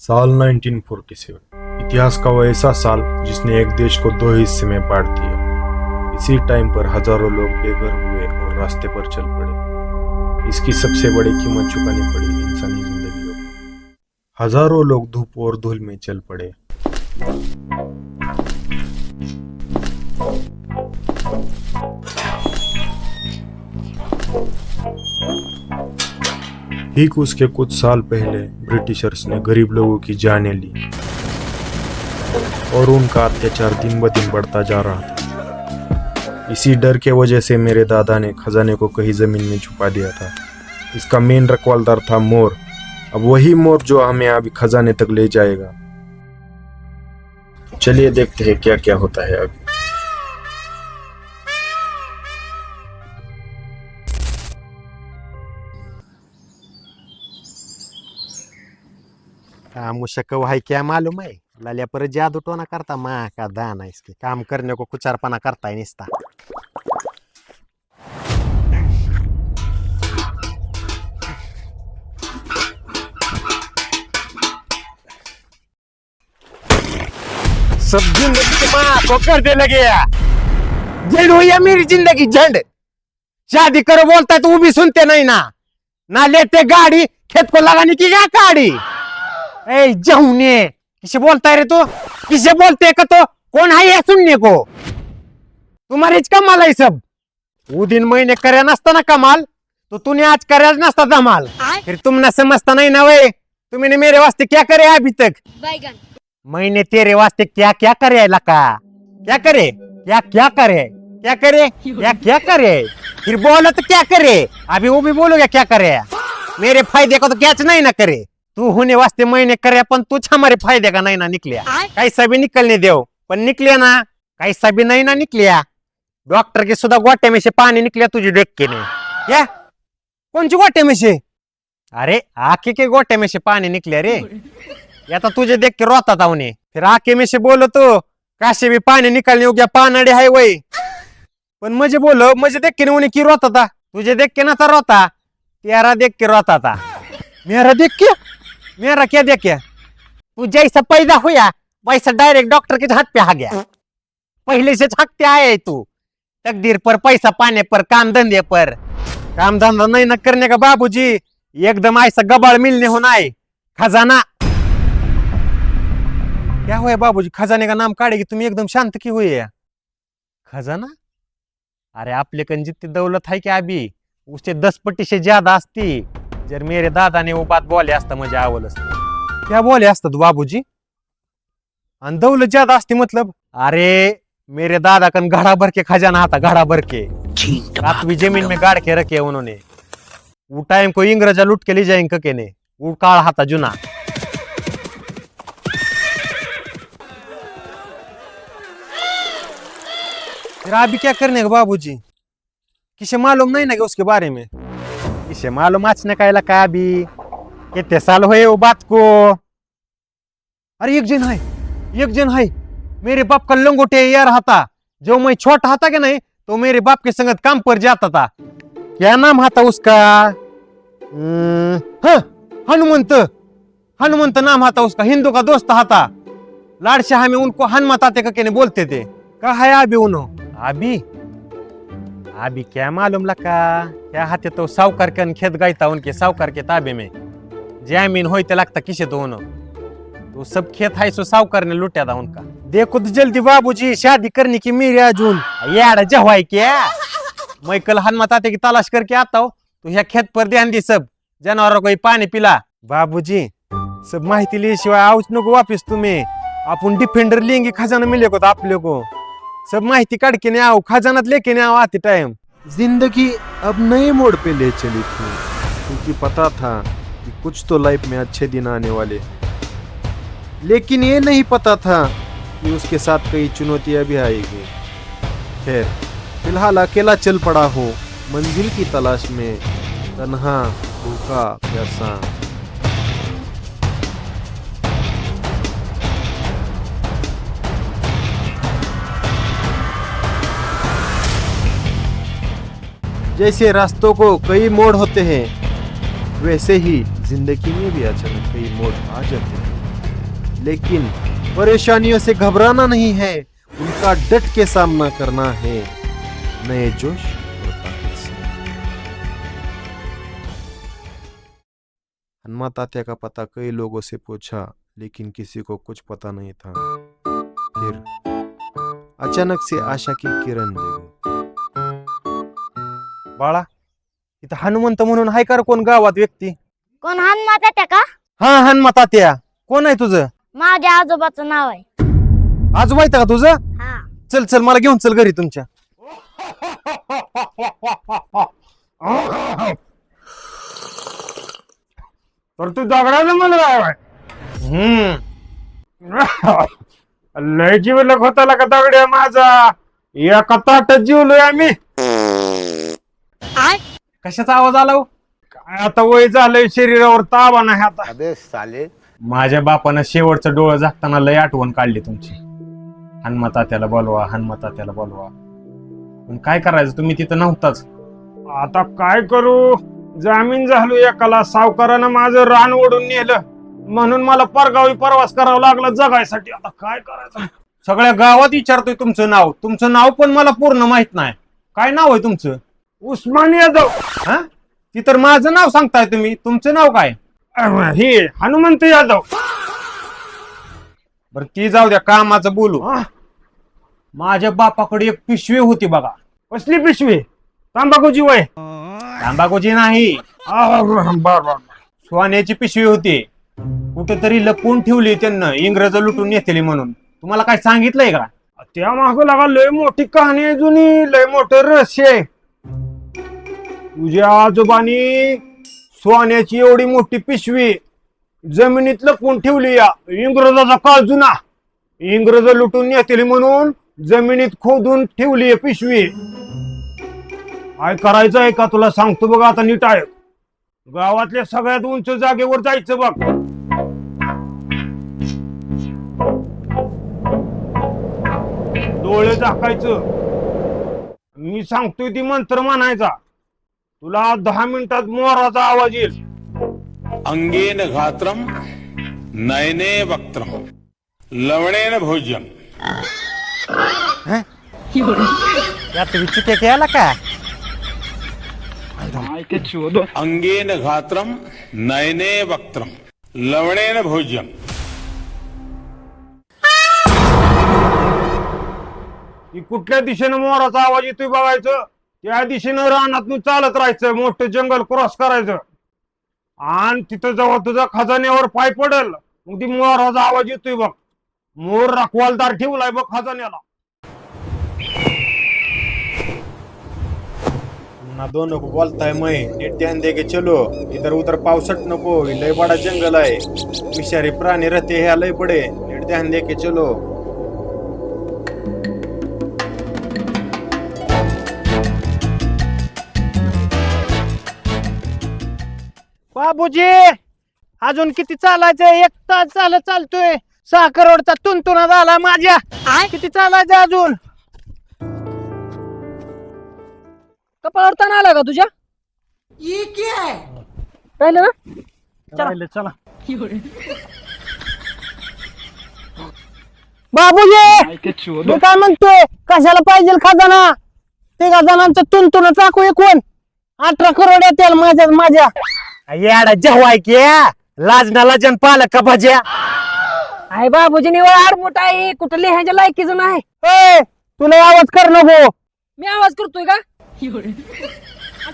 साल 1947 इतिहास का वो ऐसा साल जिसने एक देश को दो हिस्से में बांट दिया। इसी टाइम पर हजारों लोग बेघर हुए और रास्ते पर चल पड़े। इसकी सबसे बड़ी कीमत चुकानी पड़ी इंसानी जिंदगियों को। हजारों लोग धूप और धूल में चल पड़े। ठीक उसके कुछ साल पहले ब्रिटिशर्स ने गरीब लोगों की जानें ली और उनका अत्याचार दिन ब दिन बढ़ता जा रहा था। इसी डर के वजह से मेरे दादा ने खजाने को कहीं जमीन में छुपा दिया था। इसका मेन रखवालदार था मोर। अब वही मोर जो हमें अभी खजाने तक ले जाएगा। चलिए देखते हैं क्या क्या होता है अभी। मुझको भाई क्या मालूम है, लालिया पर जादू टोना करता माँ का दाना, इसके काम करने को कुचारपना करता ही निस्ता। सब जिंदगी की माँ को कर दे लगे। झंड हुई है मेरी जिंदगी झंड। शादी करो बोलता है तो वो भी सुनते नहीं ना लेते गाड़ी, खेत को लगाने की क्या गाड़ी। ए जहुने किसे बोलता है रे तू? किसे बोलते है? तो कौन है ये सुनने को? तुम्हारे कमाल है सब। वो दिन मैंने करे नसता ना कमाल तो तूने आज करे नसता धमाल। फिर तुम न समझता नहीं ना वे। तुमने मेरे वास्ते क्या करे अभी तक? मैंने तेरे वास्ते क्या क्या करे लका? क्या करे? क्या करे? फिर बोलो तो क्या करे? अभी वो भी बोलोगे क्या करे? मेरे फायदे को तो कैच नहीं ना करे। तू होने वास्ते मैंने करे पण तुझ हमारे फायदे का नहीं ना निकलिया। कैसा भी निकलने दो पर निकलिया ना, कैसा भी नहीं ना निकलिया। डॉक्टर के सुधा गोटे में से पानी निकलिया तुझे देख के नहीं। क्या? कौन सी गोटे में से? अरे आके के गोटे में से पानी निकले रे। या तो तुझे देख के रोता था उन्हें। फिर आके में से बोलो तो काशे भी पानी निकलने हो गया, पानड़े है वही। पण मुझे बोलो, मुझे देख के उन्हें की रोता था? तुझे देख के ना था रोता, तेरा देख के रोता था। मेरा देख के? मेरा क्या देख के? तू जैसा पैदा हुआ वैसा डायरेक्ट डॉक्टर के हाथ पे आ गया। पहले से थकते आए तू। तकदीर पर, पैसा पाने पर, काम धंधे पर। काम धंधा नहीं न करने का बाबूजी, एकदम ऐसा गबाड़ मिलने होना है। खजाना क्या हुआ बाबूजी? खजाने का नाम काढ़ेगी तुम एकदम शांत की हुई है? खजाना? अरे आपले कन जितनी दौलत है क्या अभी उससे 10 पट्टी से ज्यादा असती। जर मेरे दादा ने वो बात बोले असता मुझे आवल असत। क्या बोले असत बाबूजी? आणि दौलत ज्यादा असती मतलब? अरे मेरे दादा कन घड़ा भर के खजाना था, घड़ा भर के। रात भी जमीन में गाड़ के रखे उन्होंने। वो टाइम को इंग्रजा लूट के ले जाएंगे के ने। वो काल हाथा जुना। फिर अभी क्या करने का बाबूजी? किसे मालूम नहीं ना कि उसके बारे में? इसे मालूम आचने का लगा अभी कितने साल हुए वो बात को। अरे एक जन है मेरे बाप का लंगोटे यार था। जो मैं छोटा था कि नहीं तो मेरे बाप के संगत काम पर जाता था। क्या नाम था उसका? हाँ, हनुमंत नाम था उसका। हिंदू का दोस्त था। लाडशाह में उनको हनुमत आते का बोलते थे। कहा है अभी उन्होंने? अभी क्या मालूम लगा क्या हाथे तो सावकार के खेत गई था उनके सावकार के ताबे में। जमीन होते लगता किसे दोनों तो सब खेत है सो सावकार ने लुटा था उनका। देखो तो जल्दी बाबूजी शादी करने की मेरी अजून यार जवाई क्या। मैं कल हनुमत आते की तलाश करके आता हूँ तो यह खेत पर ध्यान दी, सब जानवरों को पानी पिला। बाबूजी सब माहिती लिए शिवाय आउच नको वापिस तुम्हें। आपण डिफेंडर लेंगे खजाना मिलेगा तो आप लोगों को सब माहिती काट के नहीं आओ, खजाना लेके नहीं आओ आते टाइम। जिंदगी अब नए मोड़ पे ले चली थी क्योंकि पता था कि कुछ तो लाइफ में अच्छे दिन आने वाले, लेकिन ये नहीं पता था कि उसके साथ कई चुनौतियां भी आएगी। खैर फिलहाल अकेला चल पड़ा हो मंजिल की तलाश में, तन्हा भूखा प्यासा। जैसे रास्तों को कई मोड़ होते हैं वैसे ही जिंदगी में भी अचानक कई मोड़ आ जाते हैं। लेकिन परेशानियों से घबराना नहीं है, उनका डट के सामना करना है नए जोश और ताकत से। हनुमा तात्या का पता कई लोगों से पूछा, लेकिन किसी को कुछ पता नहीं था। फिर अचानक से आशा की किरण जगी। बाळा, इथं हनुमंत म्हणून हाय कर कोण गावात व्यक्ती? कोण हनुमान तात्या का? हा, हनुमा तात्या. कोण आहे तुझं? माझ्या आजोबाचं नाव आहे. आजोबा आहे का तुझं? हा. चल चल, मला घेऊन चल घरी तुमच्या. तर तू दगडाला मला लय जीवलक होता का दगड्या माझा? एका ताटात जीवलोय आम्ही. कशाचा आवाज आला हो? काय आता वय झालंय, शरीरावर ताबा नाही आता. अबे साले. माझ्या बापानं शेवटचं डोळं झाकताना लय आठवण काढली तुमची. हनुमा तात्याला बोलवा, हनुमा तात्याला बोलवा. पण काय करायचं, तुम्ही तिथं नव्हताच. आता काय करू, जामीन झालो एकाला. सावकारानं माझं रान ओढून नेलं, म्हणून मला परगावी प्रवास करावा लागला जगायसाठी. आता काय करायचं? सगळ्या गावात विचारतोय तुमचं नाव. तुमचं नाव पण मला पूर्ण माहित नाही. काय नाव आहे तुमचं? उस्मान यादव. हा, ती तर माझं नाव सांगताय तुम्ही. तुमचं नाव काय? हे हनुमंत यादव. बरं ती जाऊ द्या, कामाचं बोलू. हा? माझ्या बापाकडे एक पिशवी होती बघा. कसली पिशवी? तांबाखूची वय? तांबाखूची नाही, बर बर. सोन्याची पिशवी होती. कुठेतरी लपवून ठेवली त्यांना, इंग्रज लुटून नेतेली म्हणून. तुम्हाला काय सांगितलंय का? त्या मागं लागा लय मोठी कहाणी आहे जुनी, लय मोठं रहस्य आहे. तुझ्या आजोबानी सोन्याची एवढी मोठी पिशवी जमिनीत लपवून ठेवली. या इंग्रजाचा काळ जुना, इंग्रज लुटून नेतेली म्हणून जमिनीत खोदून ठेवली पिशवी. काय करायचं आहे का तुला सांगतो बघ आता, नीट आहे. गावातल्या सगळ्यात उंच जागेवर जायचं बघ. डोळे झाकायचं. मी सांगतोय ती मंत्र म्हणायचा. तुला 10 मिनिटात मोराचा आवाज येईल. अंगेन घात्रम नयने वक्त्रम लवणेन भोज्यम. या तुम्ही चित्या केला का? अंगेन घात्रम नयने वक्त्रम लवणेन भोज्यम. की कुठल्या दिशेनं मोराचा आवाज येतोय बघायचं. त्या दिशेनं रानातून चालत राहायचं, मोठं जंगल क्रॉस करायचं. आणि तिथं जेव्हा तुझा खजान्यावर पाय पडेल, मग ती मोराचा आवाज येतोय बघ. मोर रखवालदार ठेवलाय बघ खजान्याला. ना दोनों को बोलता है मैं, नीट ध्यान दे के चलो. इधर उधर पावसट नको, लय बड़ा जंगल है. विषारी प्राणी रहते हैं लय बड़े. नीट ध्यान दे के चलो. बाबूजी, अजून किती चालायचं? 1 तास झालं चालतोय. 6 करोडचा तुंतुना झाला माझ्या. किती चालायचं अजून? कपाळावर ताण आला का तुझ्या? राहिलं ना? चला. बाबूजी, मी काय म्हणतोय, कशाला पाहिजे खजाना? ते खजानांचं तुंतुना टाकू कोण? 18 करोड येतील माझ्या. येडा जेव्हा की लाजना लाजन पालक का भाज्या. आहे बाबूजी, निवळ आडमुठ आहे, कुठं लिहायच्या लायकीचं नाही. तुला आवाज कर नको. मी आवाज करतोय का?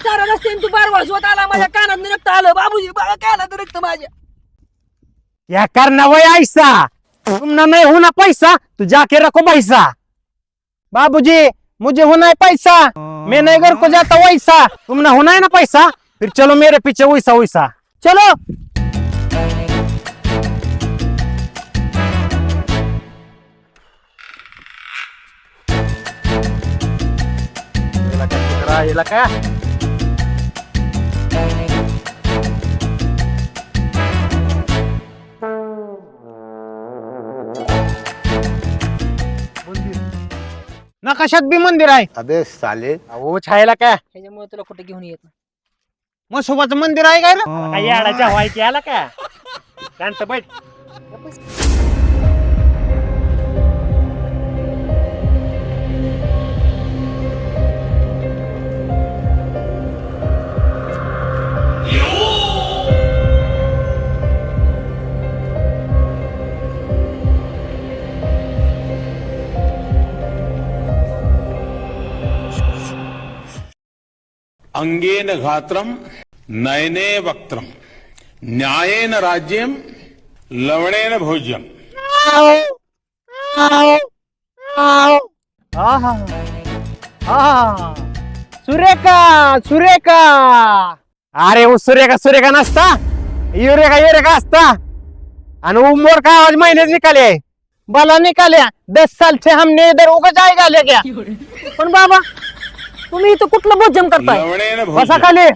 चारा रस्त्याने तू बार वाजवत आला, माझ्या कानात रक्त आलं. बाबूजी बघा, काय आलं रक्त माझ्या. क्या करना वही ऐसा, तुमना नहीं होना पैसा तो जाके रखो पैसा. बाबूजी, मुझे होना है पैसा, मैं नहीं घर को जाता वैसा. तुमना होना है ना पैसा, फिर चलो मेरे पीछे वैसा वैसा. चलो. का नकाशात बी मंदिर आहे. अबे साले. वो छायला का त्याच्यामुळे तुला कुठे घेऊन येत. मसोबाचं मंदिर आहे काय ना? येडाच्या व्हाय की आला का? शांत बैठ. अंगेन घात्रम नयने वक्त्रम न्यायेन राज्यम लवणेन भोज्यम. सुरेखा सुरेखा. अरे वो सुरेखा नसता, युरेखा असता. आणि वो मोर का आवाज महीने निकाले बाला निकाल्या 10 साल से हमने इधर उग जाएगा ले गया. पण बाबा तुम्ही इथं कुठलं भोजन करताय? लवणेन बसा भोज्यम. खाली.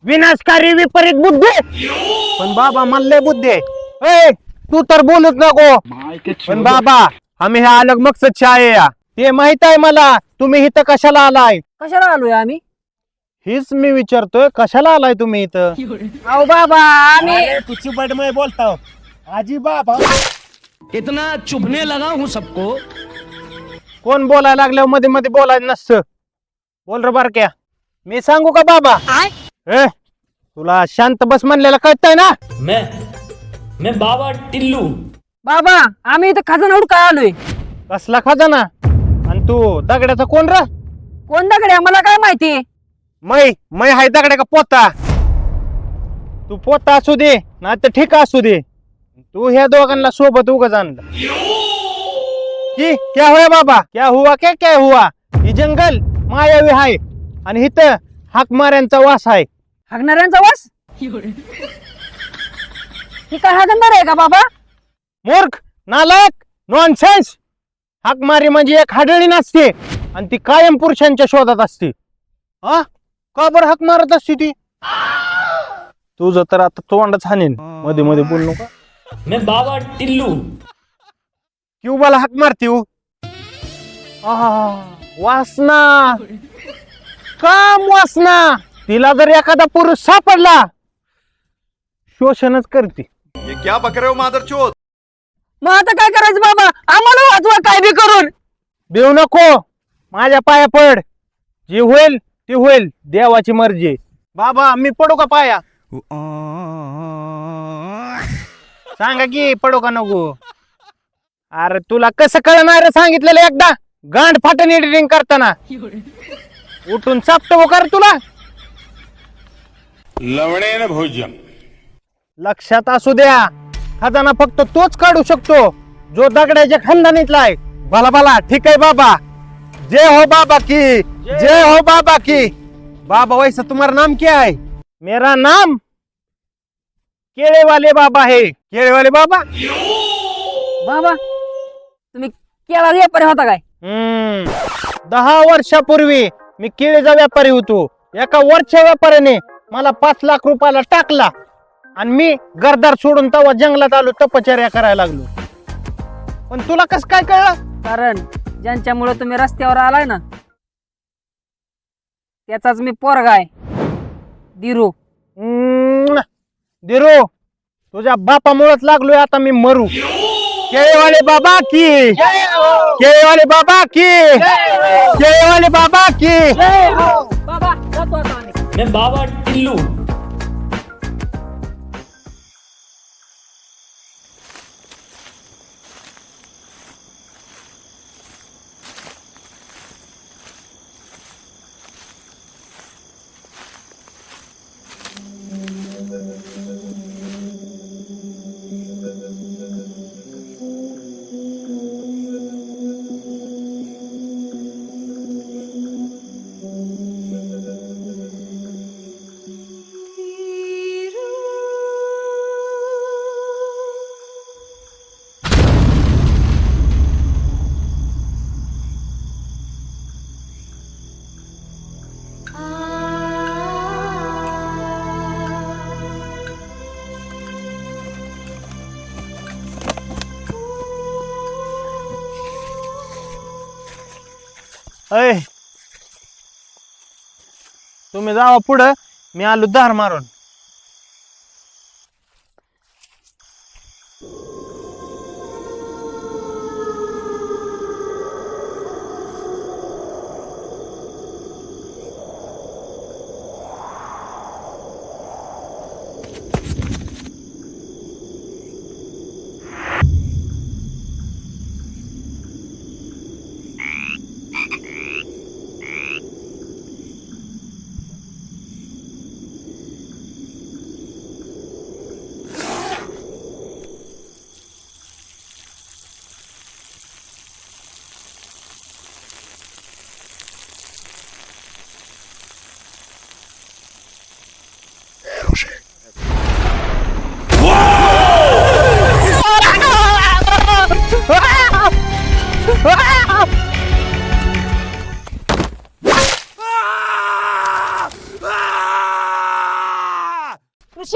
विनाशकारी विपरीत बुद्धी. पण बाबा म्हणले बुद्धी. ए तू तर बोलूच नको. पण बाबा आम्ही ह्या अलग मकसद आहे या. ते माहित आहे मला. तुम्ही इथं कशाला आलाय? कशाला आलोय आम्ही? हीच मी विचारतोय कशाला आलाय तुम्ही इथं? अहो बाबा आम्ही तुझी बडमय बोलता आजी बाबा. इतना चुभने लगा हूं सबको. कोण बोलायला लागल्यावर मध्ये मध्ये बोलायचं नसतं. बोल रे बारक्या. मी सांगू का बाबा? ए तुला शांत बस म्हणलेला कळतंय ना? मैं बाबा टिल्लू. बाबा आम्ही इथं खजाना हुडकाय आलोय. कसला खजाना? आणि तू दगड्याचा कोण र? कोण दगड्या मला काय माहिती? मै हाय दगड्या का पोता? तू पोता असू दे ना तर ठीक असू दे. तू ह्या दोघांना सोबत उगाच आणलं की क्या हुआ बाबा? क्या हुआ? ही जंगल मायावी आहे आणि इथं हाक माऱ्यांचा वास आहे. हागणाऱ्यांचा वास? ही काय हागणार आहे का बाबा? मूर्ख नालायक नॉनसेन्स. हाक मारी म्हणजे एक हाडळी नसते आणि ती कायम पुरुषांच्या शोधात असते. हा का बरं हाक मारत असते ती? तुझं तर आता तोंडच हाणीन. मध्ये मध्ये बोल नका. मैं बाबा टिल्लू. क्यों मला हाक मारती हो? वासना काम वासना. तिला जर एखादा पुरुष सापडला शोषणच करते. ये क्या बक रहे हो मादरचोद? मग आता काय करायचं बाबा? आम्हाला वाचवा काय बी करून. देऊ नको. माझ्या पाया पड. जे होईल ते होईल. देवाची मर्जी. बाबा मी पडू का पाया? सांगा की पडू का नको? अरे तुला कसं कळणार सांगितलेलं एकदा? गांड फाटन एडिटिंग करताना उठून चापतो कर तुला. लवणेन भोज्यम. लक्षात असू द्या खजाना फक्त तोच काढू शकतो जो दगडाच्या खानदानीतला आहे. भला भला ठीक आहे बाबा. जय हो बाबा की. जय हो बाबा की. बाबा वैसा तुम्हारा नाम क्या है? मेरा नाम केळे वाले बाबा है. केळे वाले बाबा. बाबा तुम्ही केळा व्यापारी होता काय? 10 वर्षापूर्वी मी केळीचा व्यापारी होतो. एका वरच्या व्यापाऱ्याने मला 5 लाख रुपयाला टाकला आणि मी घरदार सोडून तेव्हा जंगलात आलो तपश्चर्या करायला लागलो. पण तुला कसं काय कळलं? कारण ज्यांच्यामुळे तुम्ही रस्त्यावर आलाय ना त्याचाच मी पोरगा आहे दिरू. दिरो तुझ्या बापामुळेच लागलोय आता मी मरू. केळेवाले बाबा की. केळेवाले बाबा की. केळेवाले बाबा की. बाबा जातो आता आम्ही. मैं बाबा टिल्लू. अय तुम्ही जावा पुढं. मी आलो धार मारून.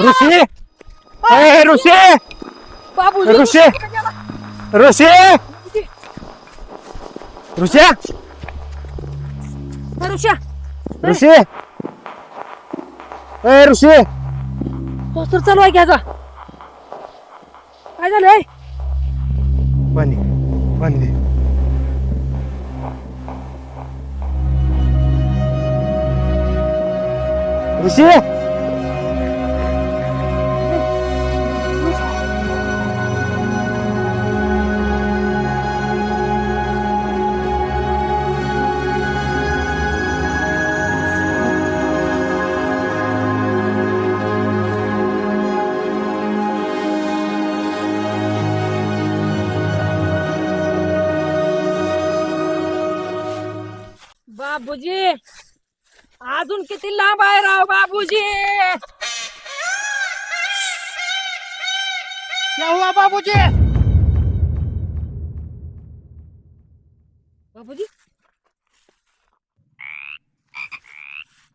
ऋषी ए ऋषी बाबूजी ऋषी ऋषी ऋषी ऋषा ऋषी ए ऋषी पोस्टर चालू आहे घ्यायचा काय झालंय पाणी पाणी दे. ऋषी बाबूजी अजून किती लांब आहे राव बाबूजी क्या हुआ बाबूजी बाबूजी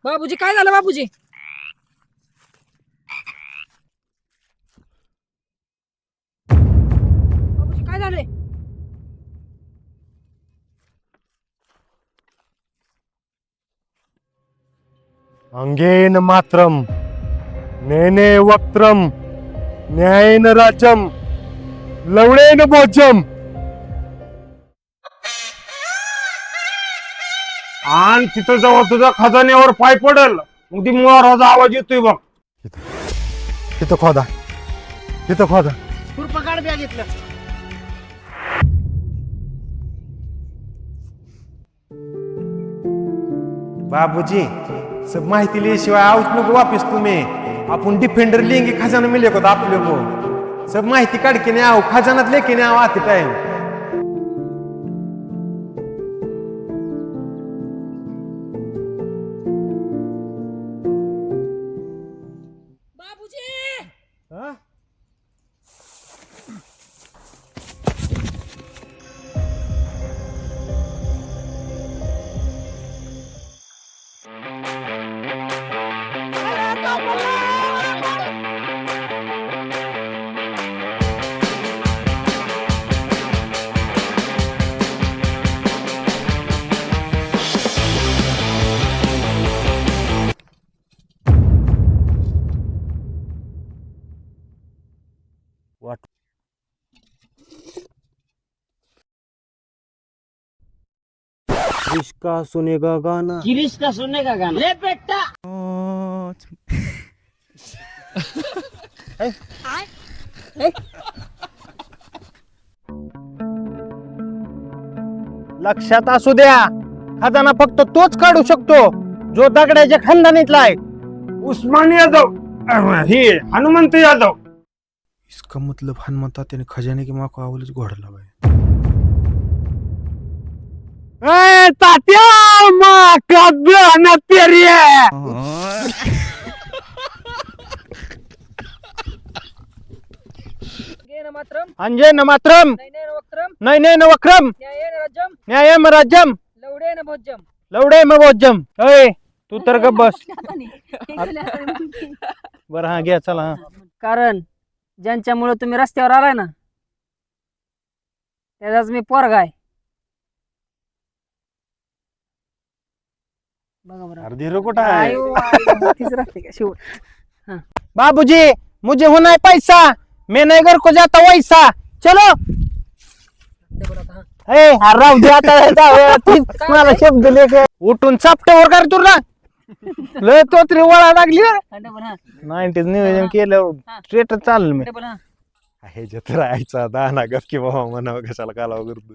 बाबूजी काय झालं बाबूजी बाबूजी काय झालंय अंगेन मात्रम नेने वक्त्रम न्यायेन राजम लवणेन भोजम. आणि तिथं जेव्हा तुझा खजान्यावर पाय पडल मग ती मोराचा आवाज येतोय बघ. तिथं खोदा तिथं खोदा. बाबूजी सब माहिती लिहिशिवाय आऊच नको वापिस तुम्ही. आपण डिफेंडर लेंगे खजाना मिले को आपले को सब माहिती काढके नाही आहो खजानात लेके नाही आहो आते टाइम. बाबूजी इसका सुनेगा गाना गिरीश का सुनने का गाना ले बेटा लक्षात असू द्या खजाना फक्त तोच काढू शकतो जो दगडाच्या खानदानीतला आहे. उस्मान यादव हे हनुमंत यादव. इसका मतलब हनुमंत तात्या ने खजाने की माँ को आवलेच घोड़ा लगाया. ए तात्या माँ का बहना तेरी है. गेन मात्रम अंजन मात्रम नैनेन वक्त्रम नैनेन वक्रम न्यायेन राज्यम न्यायम राज्यम लवडेन भोज्यम लवडे म भोजम. ए तू तर गप बस. बर हा घ्या चला हा. कारण ज्यांच्यामुळे तुम्ही रस्त्यावर आलाय ना त्याचाच मी पोरगा आहे बघा बरं अर्धी कुठं आहे आयो, आयो, तीच राहते का शेवट बाबूजी मुझे होना है पैसा मैं नहीं घर को जाता वैसा चलो. ए राहू दे आता तीच मला शब्द लेके उठून चापट्यावर कर तुला लय तोतरी वळा लागली. 90s नियोजन केलं स्ट्रेट चाललं मी. हे जत्र राहायचा दाना गप की बाबा म्हणावं कशाला कालावं करतो.